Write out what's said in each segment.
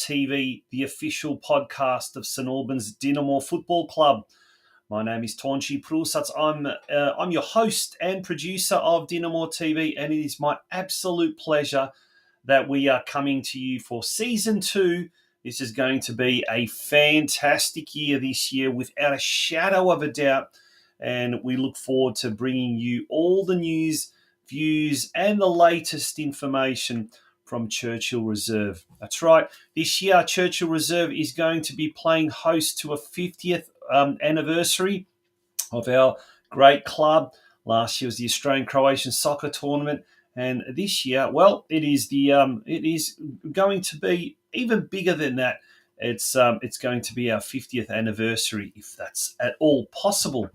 DinamoTV, the official podcast of St Albans Dinamo Football Club. My name is Tonchi Prusats. I'm your host and producer of DinamoTV, and it is my absolute pleasure that we are coming to you for Season 2. This is going to be a fantastic year this year, without a shadow of a doubt, and we look forward to bringing you all the news, views, and the latest information from Churchill Reserve. That's right. This year, Churchill Reserve is going to be playing host to a 50th anniversary of our great club. Last year was the Australian-Croatian Soccer Tournament, and this year, well, it is going to be even bigger than that. It's going to be our 50th anniversary, if that's at all possible.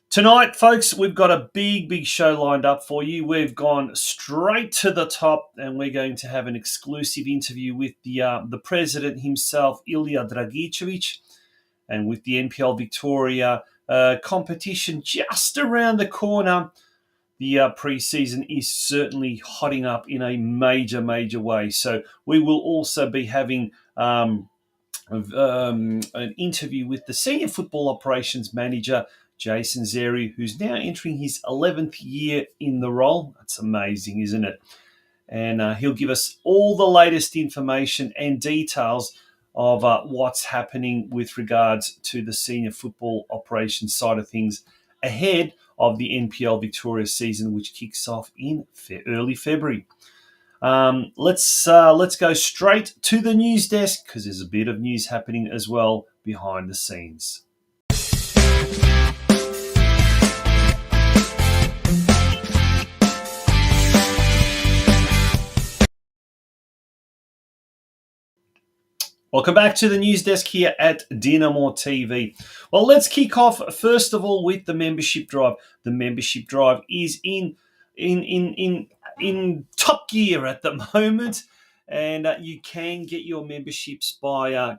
Tonight, folks, we've got a big show lined up for you. We've gone straight to the top, and we're going to have an exclusive interview with the president himself, ILIJA DRAGICEVIC, and with the NPL Victoria competition just around the corner, the pre-season is certainly hotting up in a major way. So we will also be having an interview with the Senior Football Operations Manager, Jason XERRI, who's now entering his 11th year in the role. That's amazing, isn't it? And he'll give us all the latest information and details of what's happening with regards to the senior football operations side of things ahead of the NPL Victoria season, which kicks off in early February. Let's go straight to the news desk, because there's a bit of news happening as well behind the scenes. Welcome back to the news desk here at DinamoTV. Well, let's kick off first of all with the membership drive. The membership drive is in top gear at the moment, and you can get your memberships by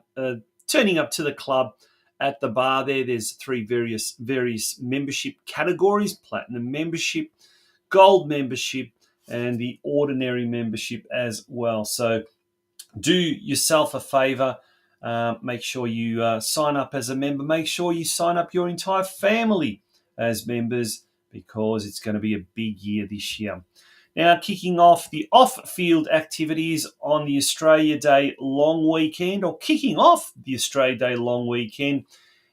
turning up to the club at the bar. There's three various membership categories: platinum membership, gold membership, and the ordinary membership as well. So do yourself a favor, make sure you sign up as a member. Make sure you sign up your entire family as members, because it's going to be a big year this year. Now, kicking off the off-field activities on the Australia Day long weekend, or kicking off the Australia Day long weekend,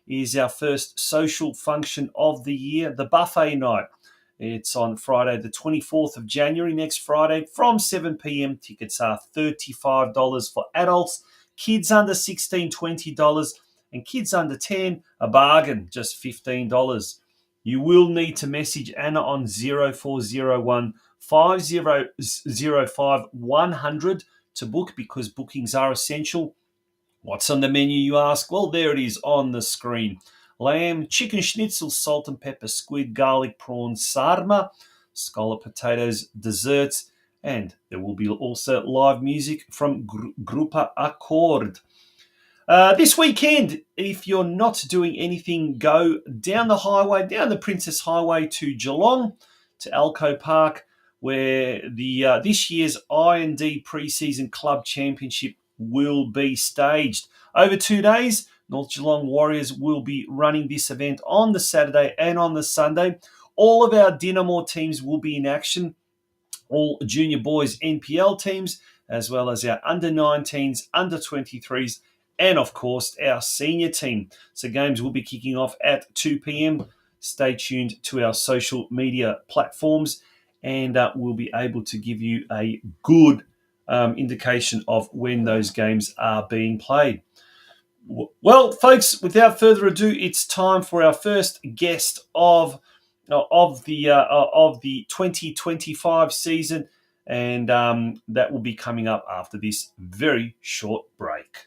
is our first social function of the year, the buffet night. It's on Friday, the 24th of January, next Friday, from 7 p.m. Tickets are $35 for adults, kids under 16, $20, and kids under 10, a bargain, just $15. You will need to message Anna on 0401 5005 100 to book, because bookings are essential. What's on the menu, you ask? Well, there it is on the screen. Lamb, chicken schnitzel, salt and pepper, squid, garlic, prawn, sarma, scallop potatoes, desserts, and there will be also live music from Grupa Accord. This weekend, if you're not doing anything, go down the highway, down the Princess Highway to Geelong, to Alco Park, where the this year's I&D pre-season club championship will be staged. Over 2 days, North Geelong Warriors will be running this event on the Saturday and on the Sunday. All of our Dinamo teams will be in action, all junior boys NPL teams, as well as our under-19s, under-23s, and of course our senior team. So games will be kicking off at 2 p.m. Stay tuned to our social media platforms, and we'll be able to give you a good indication of when those games are being played. Well, folks, without further ado, it's time for our first guest of the 2025 season, and that will be coming up after this very short break.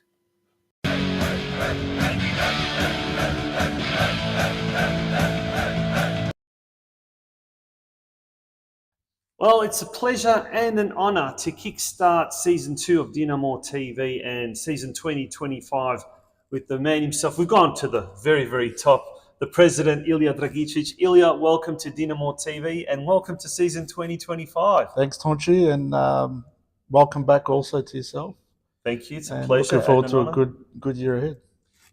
Well, it's a pleasure and an honour to kickstart Season 2 of DinamoTV and Season 2025 with the man himself. We've gone to the very top, the president, ILIJA DRAGICEVIC. ILIJA, welcome to DinamoTV and welcome to Season 2025. Thanks, Tonchi, and welcome back also to yourself. Thank you. It's a and pleasure looking and forward an to a honour. good year ahead.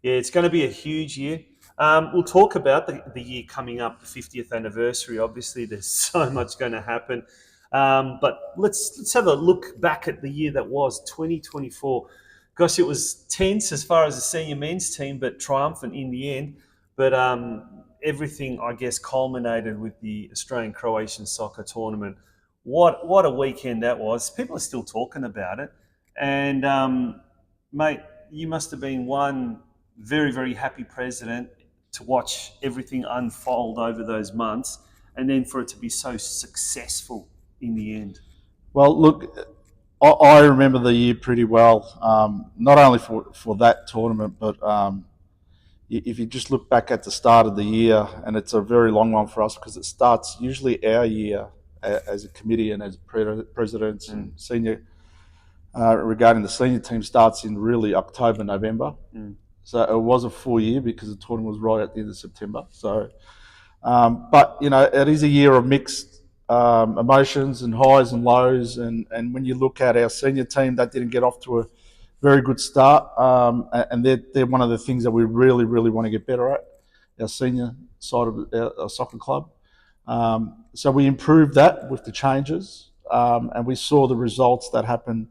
Yeah, it's going to be a huge year. We'll talk about the year coming up, the 50th anniversary. Obviously, there's so much going to happen. But let's have a look back at the year that was 2024. Gosh, it was tense as far as the senior men's team, but triumphant in the end. But everything, I guess, culminated with the Australian Croatian soccer tournament. What a weekend that was! People are still talking about it, and mate, you must have been one very, very happy president to watch everything unfold over those months and then for it to be so successful in the end. Well, look, I remember the year pretty well. Not only for that tournament, but if you just look back at the start of the year, and it's a very long one for us because it starts usually our year as a committee and as presidents and senior. Regarding the senior team, starts in really October, November. So it was a full year because the tournament was right at the end of September. So, but it is a year of mixed emotions and highs and lows. And when you look at our senior team, that didn't get off to a very good start. And they're one of the things that we really, really want to get better at, our senior side of our soccer club. So we improved that with the changes, and we saw the results that happened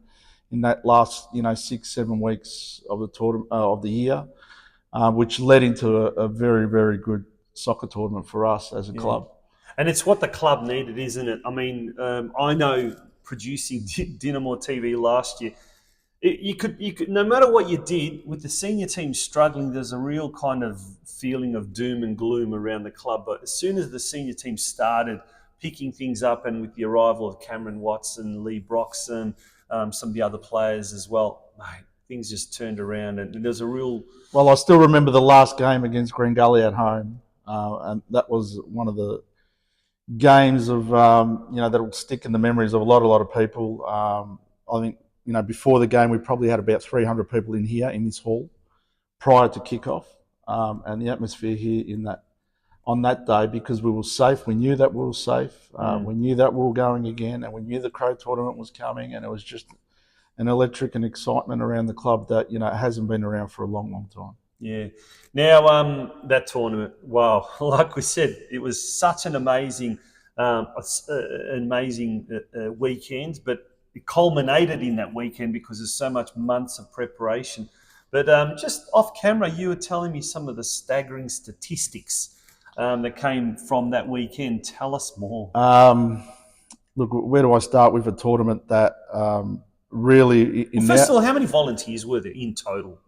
in that last 6-7 weeks of the tournament of the year, which led into a very, very good soccer tournament for us as a club. And it's what the club needed, isn't it? I mean, I know producing DinamoTV last year, you could no matter what you did with the senior team struggling, there's a real kind of feeling of doom and gloom around the club. But as soon as the senior team started picking things up, and with the arrival of Cameron Watson, Lee Broxson, some of the other players as well, mate, things just turned around, and there's a real. Well, I still remember the last game against Green Gully at home, and that was one of the games of that will stick in the memories of a lot of people. I think before the game we probably had about 300 people in here in this hall prior to kickoff, and the atmosphere here on that day, because we were safe. We knew that we were safe. We knew that we were going again, and we knew the Crow tournament was coming, and it was just an electric and excitement around the club that hasn't been around for a long, long time. Yeah. Now, that tournament, wow, like we said, it was such an amazing weekend, but it culminated in that weekend because there's so much months of preparation. But just off camera, you were telling me some of the staggering statistics that came from that weekend. Tell us more. Look, where do I start with a tournament that really... First of all, how many volunteers were there in total?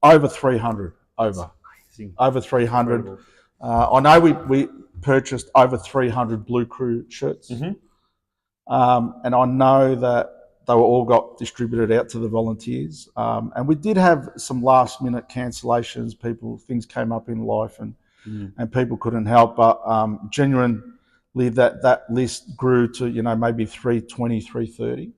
Over 300. Over 300. I know we purchased over 300 Blue Crew shirts. And I know that they were all got distributed out to the volunteers. And we did have some last minute cancellations. Things came up in life and people couldn't help. But genuinely that list grew to, maybe 320, 330.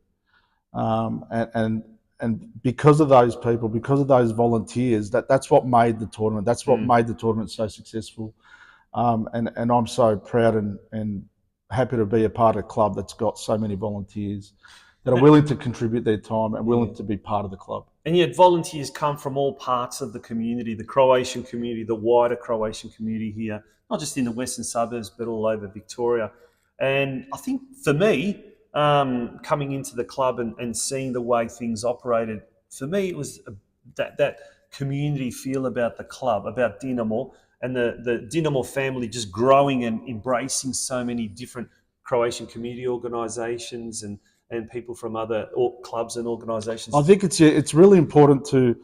And because of those people, because of those volunteers, that's what made the tournament. That's what made the tournament so successful. And I'm so proud and happy to be a part of a club that's got so many volunteers that are willing to contribute their time and willing to be part of the club. And yet volunteers come from all parts of the community, the Croatian community, the wider Croatian community here, not just in the western suburbs, but all over Victoria. And I think for me, coming into the club and seeing the way things operated, for me it was that community feel about the club, about Dinamo, and the Dinamo family just growing and embracing so many different Croatian community organisations and people from other clubs and organisations. I think it's really important to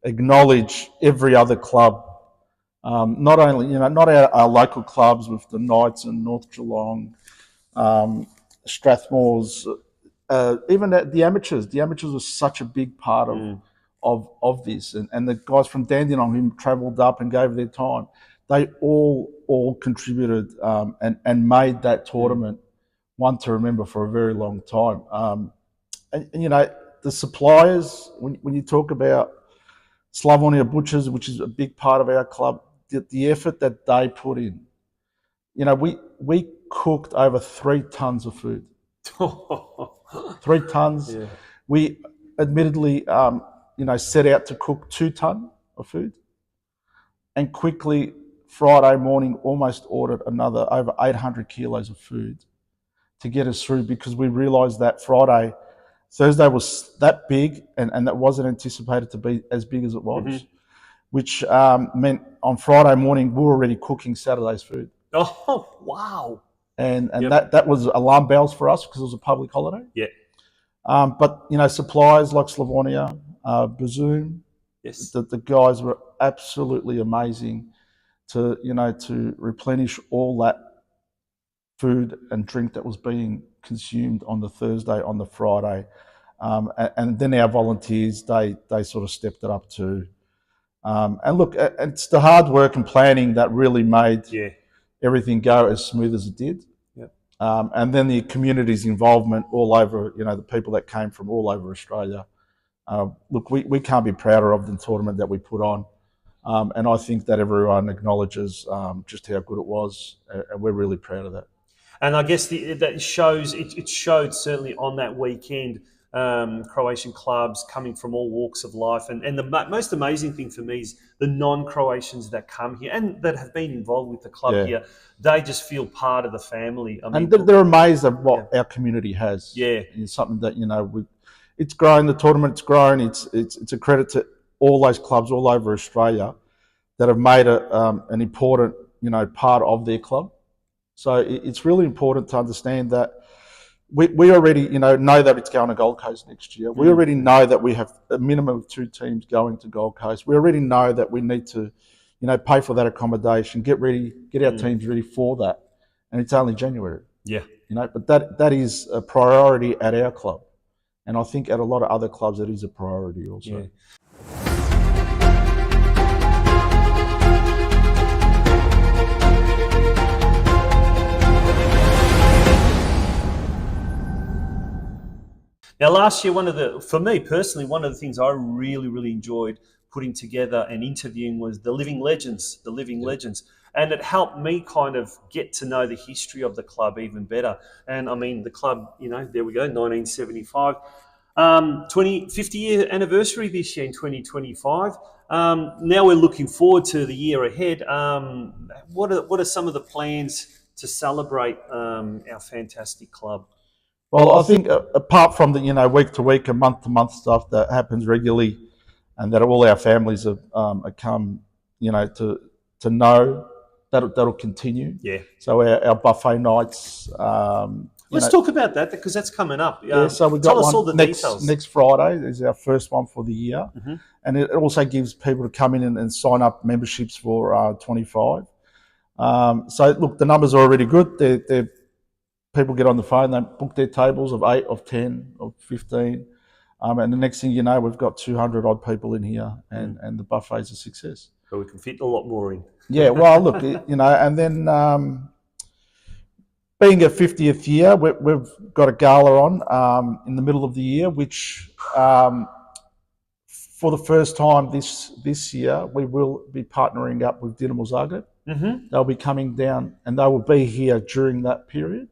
acknowledge every other club, not only not our local clubs with the Knights and North Geelong, Strathmore's, even the amateurs. The amateurs were such a big part of this, and the guys from Dandenong who travelled up and gave their time, they all contributed and made that tournament one to remember for a very long time. And the suppliers, when you talk about Slavonia Butchers, which is a big part of our club, the effort that they put in. We cooked over 3 tons of food. 3 tons. Yeah. admittedly, set out to cook 2 ton of food, and quickly Friday morning almost ordered another over 800 kilos of food to get us through, because we realised that Thursday was that big, and that wasn't anticipated to be as big as it was, which meant on Friday morning we were already cooking Saturday's food. Oh, wow. And that was alarm bells for us, because it was a public holiday. Yeah. But, suppliers like Slavonia, Bazoom, Yes. the guys were absolutely amazing to replenish all that food and drink that was being consumed on the Thursday, on the Friday. And then our volunteers, they sort of stepped it up too. And look, it's the hard work and planning that really made everything go as smooth as it did. Yep. And then the community's involvement all over, the people that came from all over Australia. Look, we can't be prouder of the tournament that we put on. And I think that everyone acknowledges just how good it was, and we're really proud of that. And I guess it showed certainly on that weekend, Croatian clubs coming from all walks of life. And the most amazing thing for me is the non-Croatians that come here and that have been involved with the club here. They just feel part of the family. I mean, and they're amazed at what our community has. Yeah. It's something that, it's grown, the tournament's grown. It's a credit to all those clubs all over Australia that have made it an important, part of their club. So it's really important to understand that we already, know that it's going to Gold Coast next year. We already know that we have a minimum of 2 teams going to Gold Coast. We already know that we need to, pay for that accommodation, get our teams ready for that. And it's only January. Yeah. But that is a priority at our club. And I think at a lot of other clubs, it is a priority also. Yeah. Now, last year, for me personally, one of the things I really, really enjoyed putting together and interviewing was the living legends. And it helped me kind of get to know the history of the club even better. And I mean, the club, there we go, 1975. 50-year anniversary this year in 2025. Now we're looking forward to the year ahead. What are some of the plans to celebrate our fantastic club? Well, I think apart from the week to week and month to month stuff that happens regularly, and that all our families have come to know, that'll continue. Yeah. So our buffet nights. Let's talk about that, because that's coming up. So we've got one next Friday is our first one for the year, and it also gives people to come in and sign up memberships for 25. So look, the numbers are already good. They're people get on the phone, they book their tables of 8, of 10, of 15, and the next thing you know, we've got 200 odd people in here, and the buffet's a success. So we can fit a lot more in. Yeah, well, look, and then being a 50th year, we've got a gala on in the middle of the year, which for the first time this year, we will be partnering up with Dinamo Zagreb. They'll be coming down, and they will be here during that period.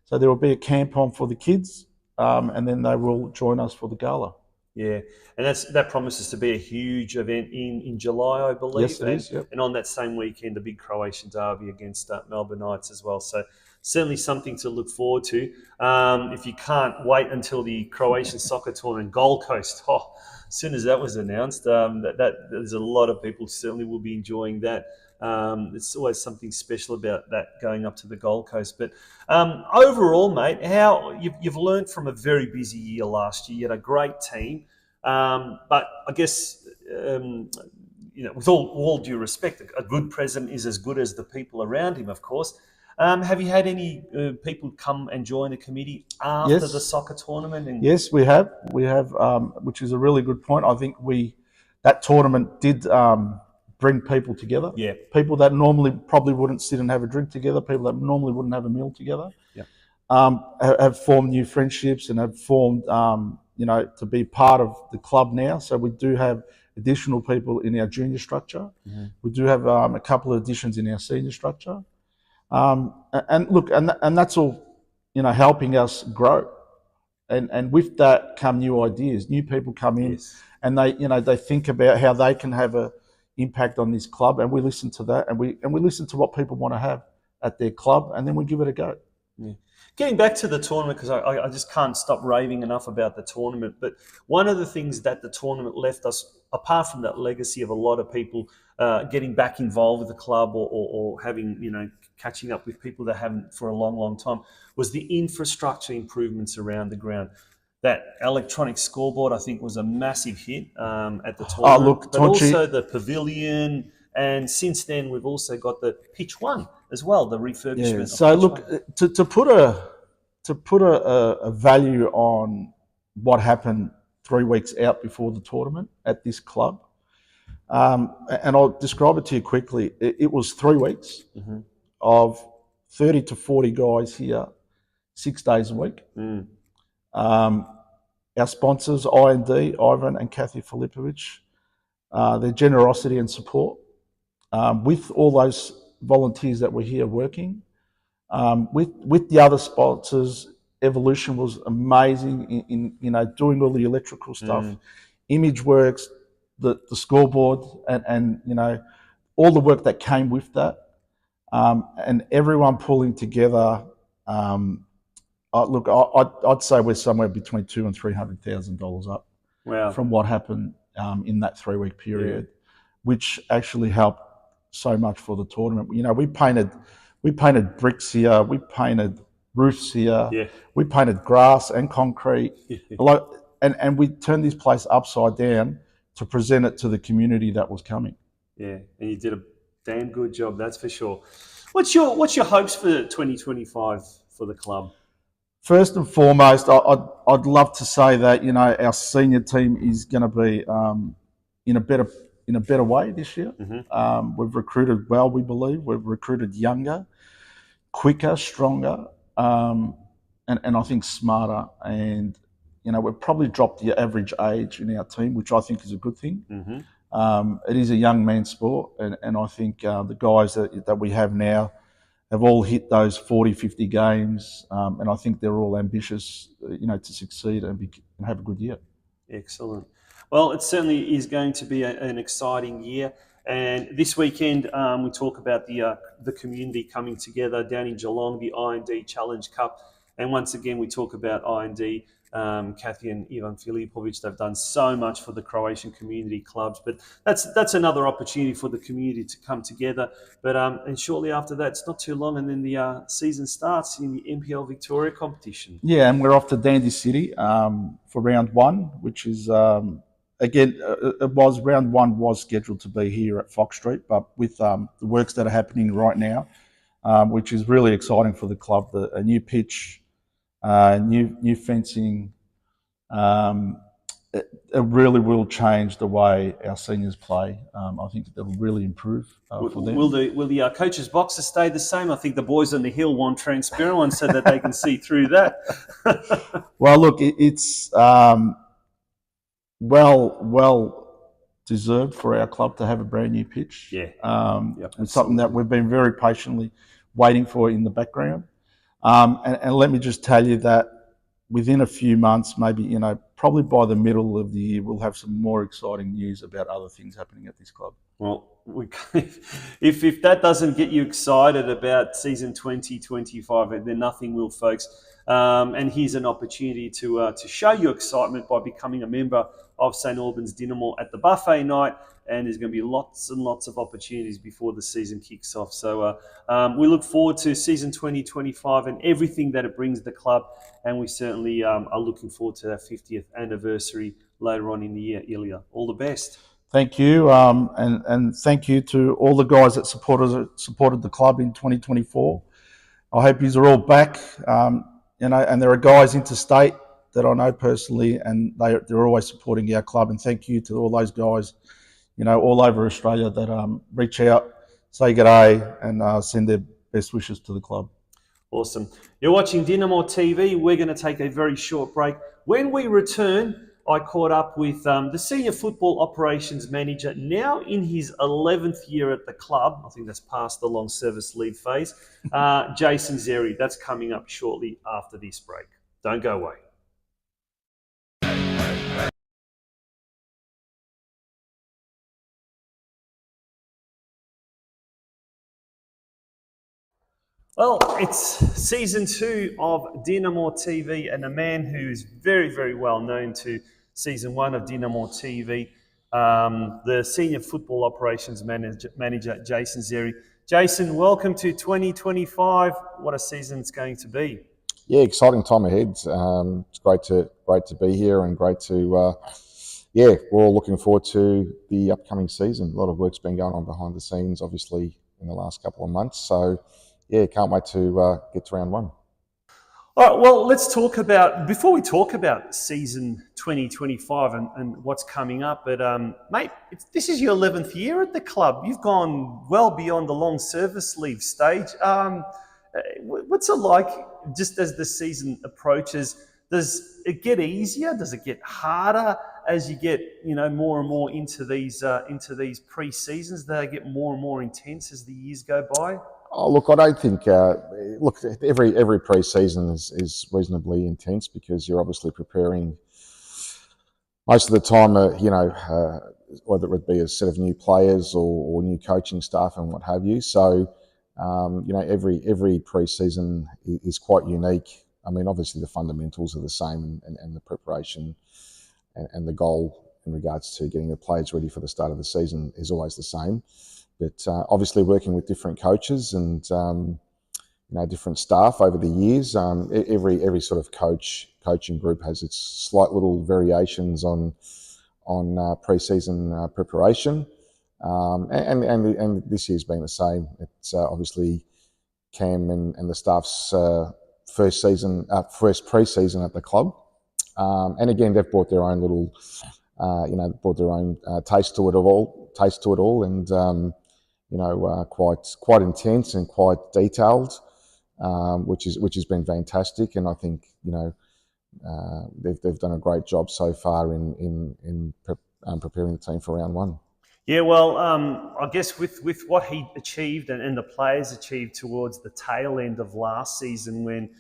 So there will be a camp on for the kids, and then they will join us for the gala. Yeah, and that promises to be a huge event in July, I believe. Yes, it is. Yep. And on that same weekend, the big Croatian derby against Melbourne Knights as well. So certainly something to look forward to. If you can't wait until the Croatian soccer tournament, Gold Coast. As soon as that was announced, that there's a lot of people certainly will be enjoying that. It's always something special about that, going up to the Gold Coast. But overall, mate, how you've learned from a very busy year last year. You had a great team, but I guess with all due respect, a good president is as good as the people around him, of course. Have you had any people come and join the committee after the soccer tournament? Yes, we have. We have, which is a really good point. I think that tournament did bring people together. Yeah. People that normally probably wouldn't sit and have a drink together, people that normally wouldn't have a meal together, have formed new friendships and have formed, to be part of the club now. So we do have additional people in our junior structure. We do have a couple of additions in our senior structure. And look, and that's all, helping us grow. and with that come new ideas. New people come in, Yes. and they think about how they can have a impact on this club, and we listen to that, and we listen to what people want to have at their club, and then we give it a go. Yeah. Getting back to the tournament, because I just can't stop raving enough about the tournament. But one of the things that the tournament left us, apart from that legacy of a lot of people getting back involved with the club or having, catching up with people that haven't for a long, long time, was the infrastructure improvements around the ground. That electronic scoreboard, I think, was a massive hit at the tournament. Look, but Tonchi, also the pavilion. And since then, we've also got the pitch one as well, the refurbishment. Yeah. So look, to put a value on what happened 3 weeks out before the tournament at this club, and I'll describe it to you quickly. It was 3 weeks of 30 to 40 guys here, 6 days a week. Our sponsors, I&D, Ivan and Kathy Filipovic, their generosity and support, with all those volunteers that were here working, with the other sponsors. Evolution was amazing in doing all the electrical stuff, Image Works, the scoreboard, and all the work that came with that, and everyone pulling together. Look, I'd say we're somewhere between $200,000 and $300,000 up. Wow. From what happened in that 3 week period, which actually helped so much for the tournament. We painted bricks here, we painted roofs here, we painted grass and concrete, and we turned this place upside down to present it to the community that was coming. Yeah, and you did a damn good job, that's for sure. What's your hopes for 2025 for the club? First and foremost, I'd love to say that our senior team is going to be in a better way this year. We've recruited well, we believe. We've recruited younger, quicker, stronger, and I think smarter. And we've probably dropped the average age in our team, which I think is a good thing. It is a young man's sport, and I think the guys that we have now have all hit those 40, 50 games, and I think they're all ambitious, to succeed and have a good year. Excellent. Well, it certainly is going to be an exciting year. And this weekend, we talk about the community coming together down in Geelong, the I&D Challenge Cup. And once again, we talk about I&D. Kathy and Ivan Filipovic, they've done so much for the Croatian community clubs, but that's another opportunity for the community to come together. But and shortly after that, it's not too long, and then the season starts in the NPL Victoria competition. Yeah, and we're off to Dandy City for round one, which is again, round one was scheduled to be here at Fox Street, but with the works that are happening right now, which is really exciting for the club, a new pitch, new fencing, it really will change the way our seniors play. I think it'll really improve for them. Will the coaches' boxes stay the same? I think the boys on the hill want transparent ones so that they can see through that. Well, look, it's well deserved for our club to have a brand new pitch. Yeah, it's something that we've been very patiently waiting for in the background. And let me just tell you that within a few months, maybe, probably by the middle of the year, we'll have some more exciting news about other things happening at this club. Well, if that doesn't get you excited about season 2025, then nothing will, folks. And here's an opportunity to show your excitement by becoming a member of St Albans Dinamo at the buffet night. And there's going to be lots and lots of opportunities before the season kicks off. So we look forward to season 2025 and everything that it brings the club. And we certainly are looking forward to that 50th anniversary later on in the year. ILIJA, all the best. Thank you. And thank you to all the guys that supported the club in 2024. I hope you are all back. And there are guys interstate that I know personally, and they're always supporting our club. And thank you to all those guys, all over Australia that reach out, say g'day, and send their best wishes to the club. Awesome. You're watching DinamoTV. We're going to take a very short break. When we return, I caught up with the Senior Football Operations Manager, now in his 11th year at the club. I think that's past the long service leave phase. Jason XERRI. That's coming up shortly after this break. Don't go away. Well, it's season 2 of DinamoTV, and a man who's very, very well known to season 1 of DinamoTV, the senior football operations manager Jason XERRI. Jason, welcome to 2025. What a season it's going to be. Yeah, exciting time ahead. It's great to be here and great to we're all looking forward to the upcoming season. A lot of work's been going on behind the scenes, obviously, in the last couple of months. So, yeah, can't wait to get to round 1. All right, well, let's talk about, before we talk about season 2025 and what's coming up, but mate, this is your 11th year at the club. You've gone well beyond the long service leave stage. What's it like just as the season approaches? Does it get easier? Does it get harder as you get, more and more into these pre-seasons? Do they get more and more intense as the years go by? Oh, look, I don't think. Every pre-season is reasonably intense because you're obviously preparing most of the time. Whether it be a set of new players or new coaching staff and what have you. So, every pre-season is quite unique. I mean, obviously the fundamentals are the same, and the preparation and the goal in regards to getting the players ready for the start of the season is always the same. But obviously working with different coaches and different staff over the years, every sort of coaching group has its slight little variations on pre-season preparation, and this year's been the same. It's obviously Cam and the staff's first pre-season at the club, and again they've brought their own little, taste to it all, and quite intense and quite detailed, which has been fantastic. And I think they've done a great job so far in preparing the team for round 1. Yeah, well, I guess with what he achieved and the players achieved towards the tail end of last season, when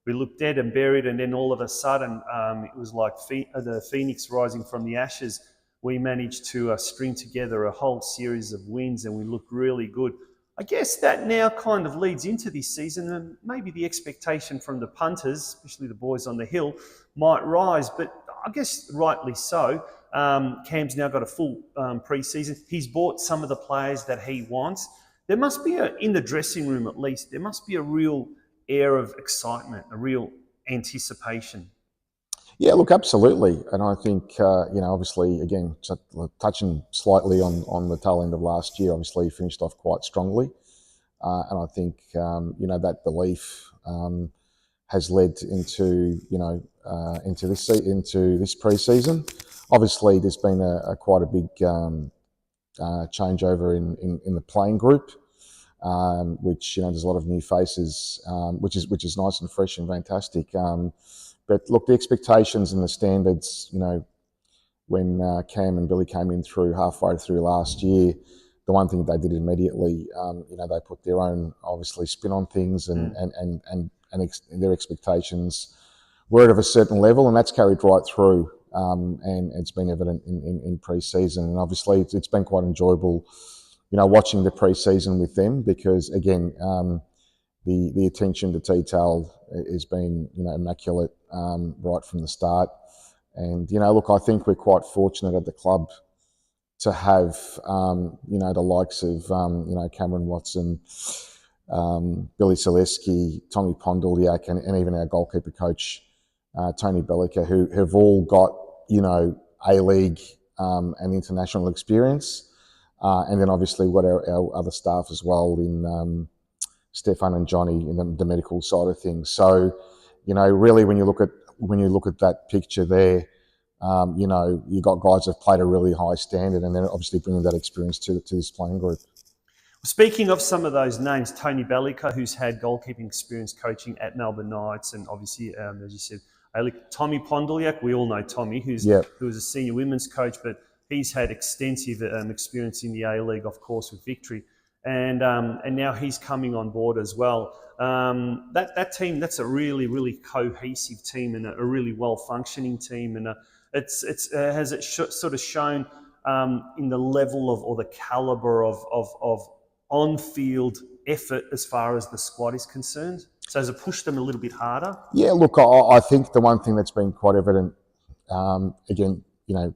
we looked dead and buried, and then all of a sudden it was like the phoenix rising from the ashes. We managed to string together a whole series of wins, and we looked really good. I guess that now kind of leads into this season, and maybe the expectation from the punters, especially the boys on the hill, might rise, but I guess rightly so. Cam's now got a full pre-season. He's bought some of the players that he wants. There must be, in the dressing room at least, there must be a real air of excitement, a real anticipation. Yeah, look, absolutely. And I think, obviously, again, touching slightly on the tail end of last year, obviously finished off quite strongly. And I think, that belief has led into this pre-season. Obviously, there's been quite a big changeover in the playing group, which, there's a lot of new faces, which is nice and fresh and fantastic. But look, the expectations and the standards, when Cam and Billy came in halfway through last year, the one thing they did immediately, they put their own obviously spin on things, and their expectations were at a certain level, and that's carried right through, and it's been evident in pre-season. And obviously it's been quite enjoyable, watching the pre-season with them, because again, the attention to detail has been, immaculate right from the start. And, look, I think we're quite fortunate at the club to have, the likes of, Cameron Watson, Billy Selesky, Tommy Pondoliak, and even our goalkeeper coach, Tony Bellica, who have all got, A-League and international experience. And then obviously what our other staff as well in Stefan and Johnny in the medical side of things. So, really when you look at that picture there, you got guys who've played a really high standard, and then obviously bringing that experience to this playing group. Speaking of some of those names, Tony Bellica, who's had goalkeeping experience coaching at Melbourne Knights, and obviously, as you said, Tommy Pondoliak, we all know Tommy, who was a senior women's coach, but he's had extensive experience in the A-League, of course, with Victory. And now he's coming on board as well. That team, that's a really, really cohesive team, and a really well-functioning team. And has it sort of shown in the level of, or the caliber of on-field effort as far as the squad is concerned? So has it pushed them a little bit harder? Yeah, look, I think the one thing that's been quite evident, again,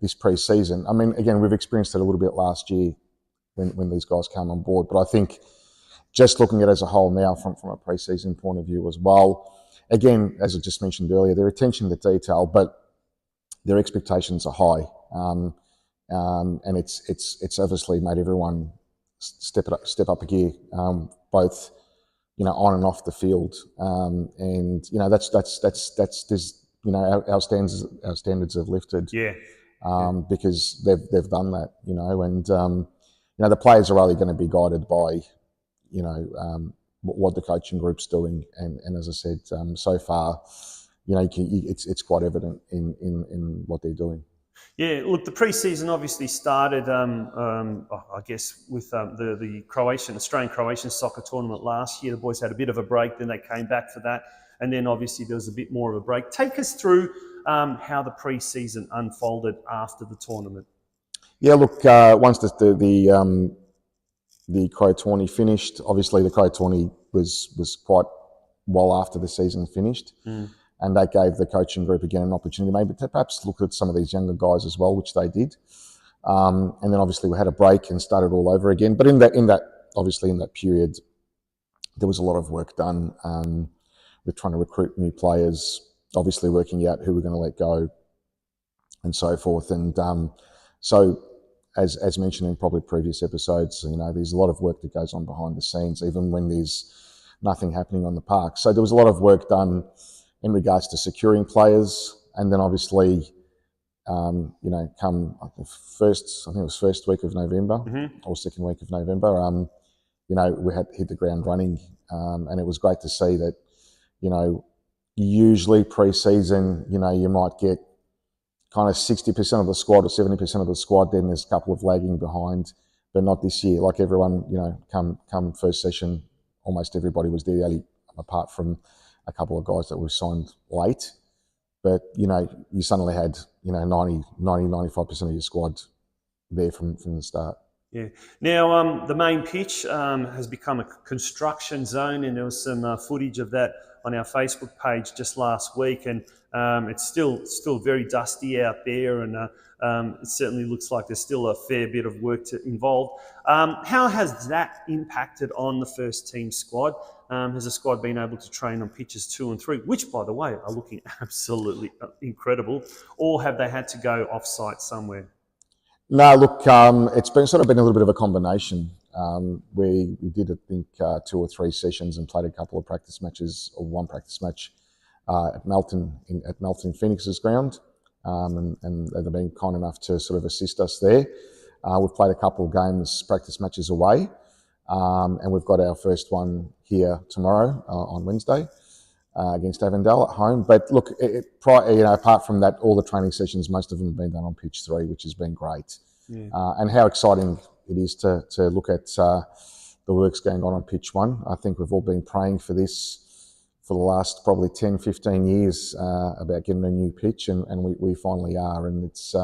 this pre-season, I mean, again, we've experienced it a little bit last year when these guys came on board, but I think just looking at it as a whole now from a pre-season point of view as well, again, as I just mentioned earlier, their attention to detail, but their expectations are high. And it's obviously made everyone step up a gear, both on and off the field. And that's there's our standards have lifted. Yeah. Because they've done that, and the players are only going to be guided by what the coaching group's doing, and as I said, so far, it's quite evident in what they're doing. Yeah, look, the pre-season obviously started, I guess, with the Australian-Croatian soccer tournament last year. The boys had a bit of a break, then they came back for that, and then obviously there was a bit more of a break. Take us through how the pre-season unfolded after the tournament. Yeah, look, once the Crow tourney finished, obviously the Crow tourney was quite well after the season finished. And that gave the coaching group again an opportunity maybe to perhaps look at some of these younger guys as well, which they did. And then obviously we had a break and started all over again. But in that period, there was a lot of work done with trying to recruit new players, obviously working out who we're going to let go and so forth. And so as mentioned in probably previous episodes, there's a lot of work that goes on behind the scenes, even when there's nothing happening on the park. So there was a lot of work done in regards to securing players, and then obviously, come first week of November or second week of November, we had hit the ground running, and it was great to see that, usually pre-season, you might get kind of 60% of the squad or 70% of the squad, then there's a couple of lagging behind, but not this year. Like everyone, come first session, almost everybody was there, apart from a couple of guys that were signed late. But, you suddenly had, 95% of your squad there from the start. Yeah. Now, the main pitch has become a construction zone, and there was some footage of that on our Facebook page just last week, and it's still very dusty out there, and it certainly looks like there's still a fair bit of work involved. How has that impacted on the first team squad? Has the squad been able to train on pitches 2 and 3, which, by the way, are looking absolutely incredible, or have they had to go off-site somewhere? No, look, it's been a little bit of a combination. We did, I think, 2 or 3 sessions and played a couple of practice matches, or one practice match at Melton Phoenix's ground, and they've been kind enough to sort of assist us there. We've played a couple of practice matches away, and we've got our first one here tomorrow on Wednesday against Avondale at home. But look, apart from that, all the training sessions, most of them have been done on pitch 3, which has been great. Yeah. And how exciting it is to look at the works going on pitch 1. I think we've all been praying for this for the last probably 10, 15 years about getting a new pitch, and we finally are. And it's,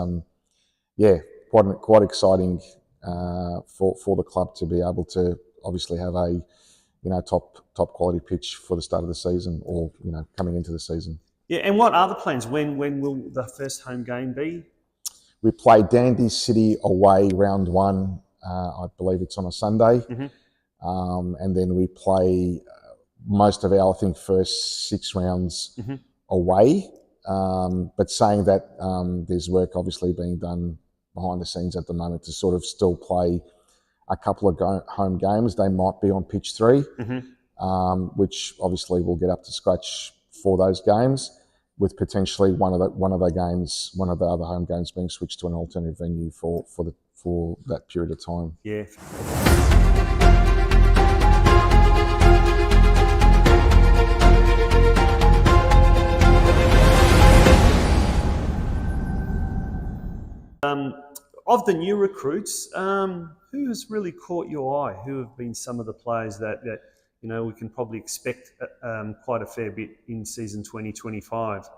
quite exciting for the club to be able to obviously have a top quality pitch for the start of the season, or coming into the season. Yeah, and what are the plans? When will the first home game be? We play Dandy City away round 1. I believe it's on a Sunday, and then we play most of our, I think, first 6 rounds away. But saying that, there's work obviously being done behind the scenes at the moment to sort of still play a couple of home games. They might be on pitch 3, which obviously will get up to scratch for those games, with potentially one of the other home games being switched to an alternative venue for that period of time. Yeah. Of the new recruits, who has really caught your eye? Who have been some of the players that we can probably expect quite a fair bit in season 2025?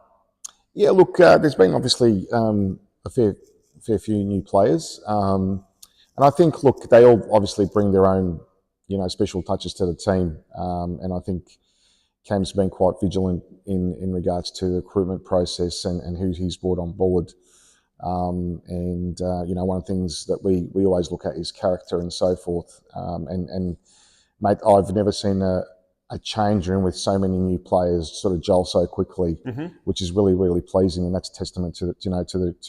Yeah, look, there's been obviously a fair few new players, and I think, look, they all obviously bring their own special touches to the team. And I think Cam's been quite vigilant in regards to the recruitment process and who he's brought on board. One of the things that we always look at is character and so forth. And mate, I've never seen a change room with so many new players sort of gel so quickly, which is really, really pleasing. And that's a testament to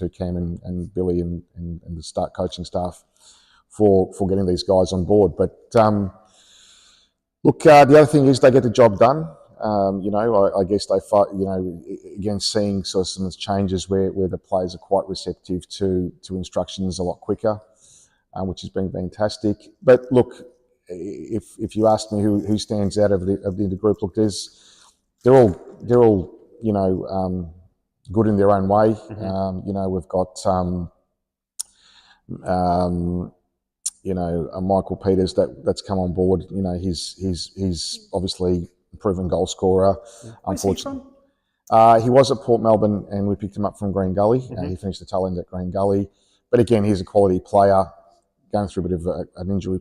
Cam and Billy and the coaching staff for getting these guys on board. But look, the other thing is they get the job done. I guess they fight, again, seeing sort of some changes where the players are quite receptive to instructions a lot quicker, which has been fantastic. But look, if you ask me who stands out of the group, look, they're all good in their own way. We've got Michael Peters that's come on board. He's obviously a proven goal scorer. Unfortunately, he was at Port Melbourne and we picked him up from Green Gully. He finished the tail end at Green Gully, but again, he's a quality player going through a bit of an injury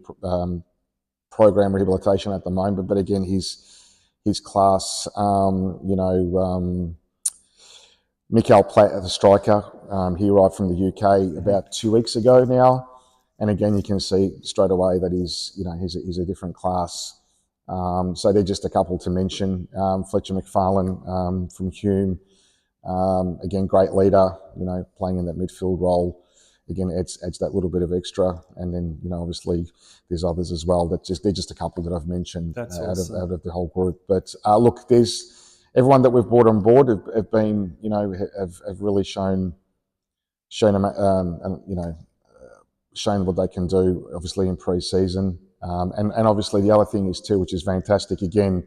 program rehabilitation at the moment. But again, his class. Mikael Platt, the striker, he arrived from the UK about 2 weeks ago now. And again, you can see straight away that he's a different class. So they're just a couple to mention. Fletcher McFarlane from Hume, again, great leader, playing in that midfield role. Again, adds that little bit of extra. And then, obviously there's others as well. They're just a couple that I've mentioned out of the whole group. But look, everyone that we've brought on board have been, have really shown what they can do, obviously in pre-season. And obviously the other thing is too, which is fantastic, again,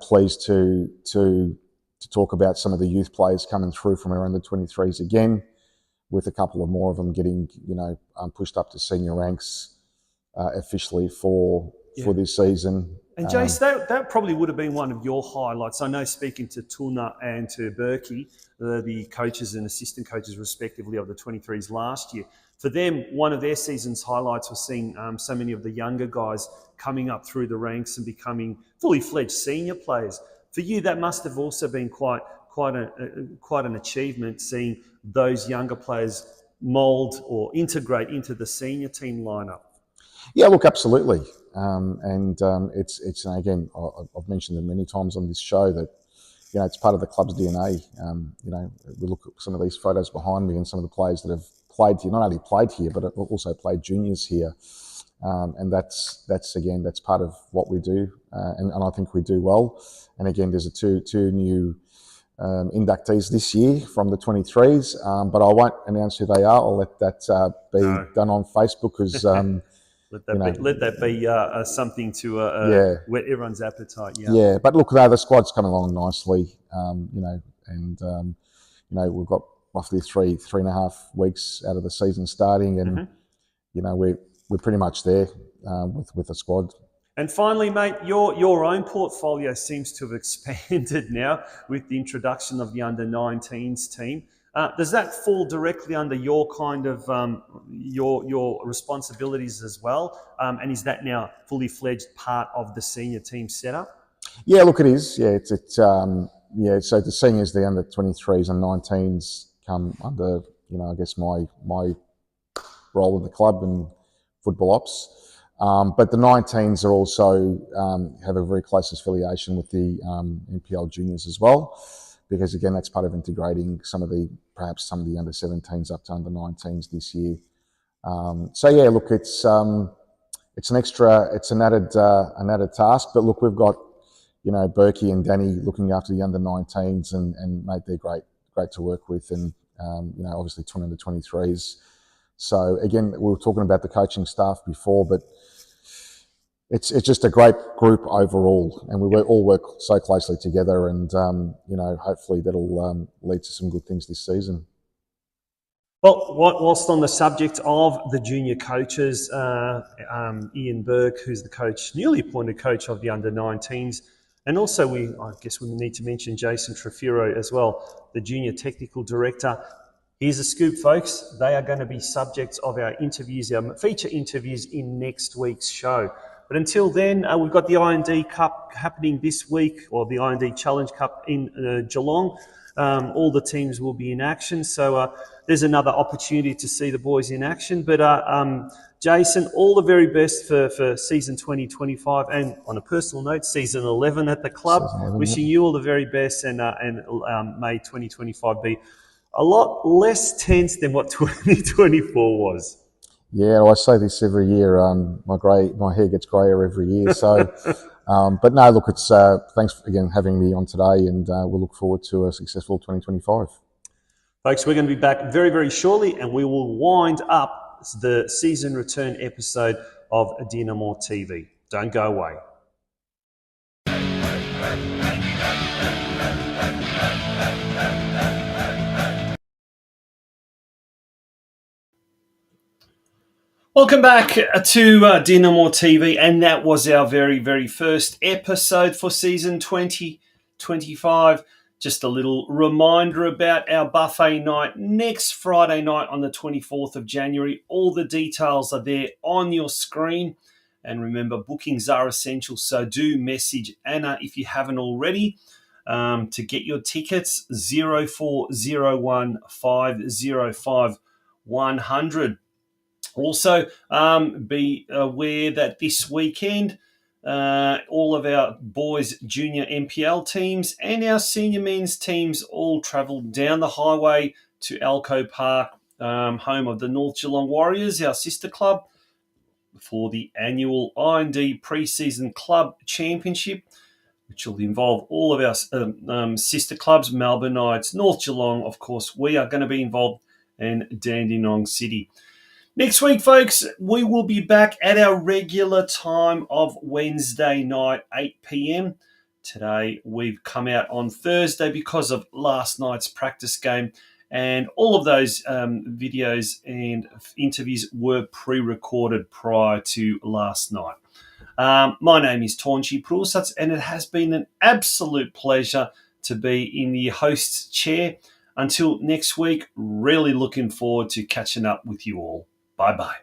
pleased to talk about some of the youth players coming through from our under-23s again, with a couple of more of them getting, pushed up to senior ranks officially for this season. And Jace, that probably would have been one of your highlights. I know, speaking to Tuna and to Berkey, the coaches and assistant coaches respectively of the 23s last year, for them, one of their season's highlights was seeing so many of the younger guys coming up through the ranks and becoming fully fledged senior players. For you, that must have also been quite an achievement, seeing those younger players mould or integrate into the senior team lineup. Yeah, look, absolutely. It's again, I've mentioned it many times on this show that, it's part of the club's DNA. We look at some of these photos behind me and some of the players that have played here, not only played here, but also played juniors here. And that's part of what we do. And I think we do well. And again, there's two new inductees this year from the 23s, but I won't announce who they are. I'll let that be done on Facebook, because let that be something to whet everyone's appetite. Yeah. But look, the squad's coming along nicely. We've got roughly 3.5 weeks out of the season starting, and we're pretty much there with the squad. And finally, mate, your own portfolio seems to have expanded now with the introduction of the under-19s team. Does that fall directly under your kind of your responsibilities as well? And is that now fully fledged part of the senior team setup? Yeah, look, it is. Yeah, so the seniors, the under-23s and 19s come under, I guess my role in the club and football ops. But the 19s are also have a very close affiliation with the NPL juniors as well, because again, that's part of integrating perhaps some of the under-17s up to under-19s this year. Look, it's an added task. But look, we've got Berkey and Danny looking after the under-19s, and mate, they're great to work with, and obviously 20 under-23s. So again, we were talking about the coaching staff before, but it's just a great group overall, and we all work so closely together, and hopefully that'll lead to some good things this season. Well, whilst on the subject of the junior coaches, Ian Burke, who's the newly appointed coach of the under-19s, and also I guess we need to mention Jason Trefiro as well, the junior technical director. Here's a scoop, folks. They are going to be subjects of our interviews, our feature interviews in next week's show. But But until then, we've got the IND Cup happening this week, or the IND Challenge Cup in Geelong. All the teams will be in action, so there's another opportunity to see the boys in action. But Jason, all the very best for season 2025, and on a personal note, season 11 at the club. Wishing you all the very best, and may 2025 be a lot less tense than what 2024 was. Yeah, well, I say this every year. My hair gets greyer every year. So, but no, look, it's thanks again having me on today, and we'll look forward to a successful 2025. Folks, we're going to be back very, very shortly, and we will wind up the season return episode of DinamoTV. Don't go away. Welcome back to DinamoTV, and that was our very, very first episode for season 2025. Just a little reminder about our buffet night next Friday night on the 24th of January. All the details are there on your screen. And remember, bookings are essential, so do message Anna if you haven't already to get your tickets, 0401 505 100. Also, be aware that this weekend, all of our boys junior NPL teams and our senior men's teams all travel down the highway to Alco Park, home of the North Geelong Warriors, our sister club, for the annual IND pre-season club championship, which will involve all of our sister clubs, Melbourne Knights, North Geelong. Of course, we are going to be involved, and Dandenong City. Next week, folks, we will be back at our regular time of Wednesday night, 8 p.m. Today, we've come out on Thursday because of last night's practice game, and all of those videos and interviews were pre-recorded prior to last night. My name is Tonchi Prusats, and it has been an absolute pleasure to be in the host's chair. Until next week, really looking forward to catching up with you all. Bye-bye.